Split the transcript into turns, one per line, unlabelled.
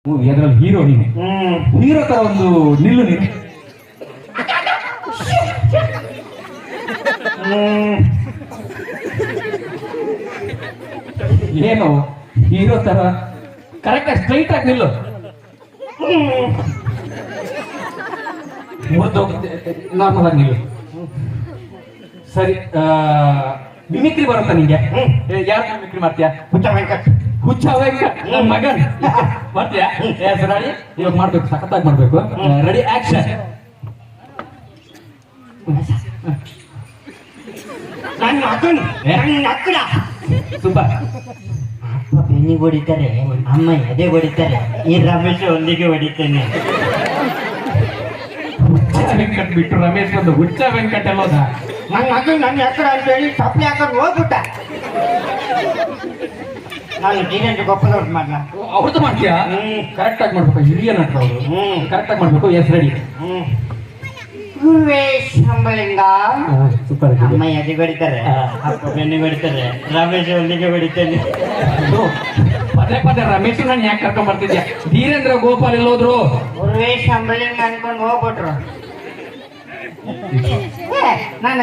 ಅದ್ರಲ್ಲಿ ಹೀರೋ ನೀನು. ಹೀರೋ ತರ ಒಂದು ನಿಲ್ಲು ನೀನು. ಏನು ಹೀರೋ ತರ ಕರೆಕ್ಟ್ ಆಗಿ ಸ್ಟ್ರೈಟ್ ಆಗಿ ನಿಲ್ಲು. ನಾರ್ಮಲ್ ಆಗಿ ನಿಲ್ಲು. ಸರಿ, ಮಿಮಿಕ್ರಿ ಬರುತ್ತಾ ನಿಂಗೆ? ಯಾರು ಮಿಮಿಕ್ರಿ ಮಾಡ್ತೀಯಾ?
ಹುಚ್ಚ ವೆಂಕಟ್.
ಹುಚ್ಚ ವೆಂಕಟ್ ನನ್ನ ಮಗನ್ ಮಾಡ್ತೀಯಾ? ರೆಡಿ, ಇವಾಗ ಮಾಡ್ಬೇಕು, ಸಖತ್ತಾಗಿ ಮಾಡ್ಬೇಕು. Ready, action.
ನನ್ನ ಮಗನ್, ನನ್ನ ಅಕ್ಕಡ.
ಸೂಪರ್.
ಅಪ್ಪ ಬೆನ್ನಿಗೆ ಹೊಡಿತಾರೆ, ಅಮ್ಮ ಎದೆ ಹೊಡಿತಾರೆ, ಈ ರಮೇಶ್ ಒಂದಿಗೆ ಹೊಡಿತೇನೆ.
ಹುಚ್ಚ ವೆಂಕಟ್ ಬಿಟ್ಟು ರಮೇಶ್ ಬಂದು ಹುಚ್ಚ ವೆಂಕಟ್ ಎಲ್ಲೋದ?
ನನ್ನ ಮಗನ್ ನನ್ನ ಅಕ್ಕಡ ಅಂತ ಹೇಳಿ ತಪ್ಪಲಿ ಹಾಕೊಂಡು ಹೋಗ್ಬಿಟ್ಟ. ನಾನು ಧೀರೇಂದ್ರ ಗೊಪ್ಪದವ್ರು ಮಾಡ್ಲ.
ಅವ್ರದ್ದು ಮಾಡ್ತೀಯಾ? ಕರೆಕ್ಟ್ ಆಗಿ ಮಾಡ್ಬೇಕು, ಹಿರಿಯ ನಟರು ಅವರು. ಕರೆಕ್ಟ್ ಆಗಿ ಮಾಡ್ಬೇಕು. Yes, ready.
Guruvesh Ambalinga.
Super.
ಅಮ್ಮ ಎದೆ ಹೊಡಿತಾರೆ, ಅಪ್ಪ ಬೆನ್ನಿಗೆ ಹೊಡಿತಾರೆ, ರಮೇಶ್ ಒಂದಿಗೆ ಹೊಡಿತೇನೆ.
ಪದೇ ಪದೇ ರಮೇಶ್ ನಾನು ಯಾಕೆ ಕರ್ಕೊಂಡ್ ಬರ್ತಿದ್ಯಾ? ಧೀರೇಂದ್ರ ಗೋಪಾಲ್ ಎಲ್ಲೋದ್ರು?
ಗುರುವೇಶ್ ಅಂಬಲಿಂಗ ಅನ್ಕೊಂಡು ಹೋಗ್ಬಿಟ್ರು. ನಾನು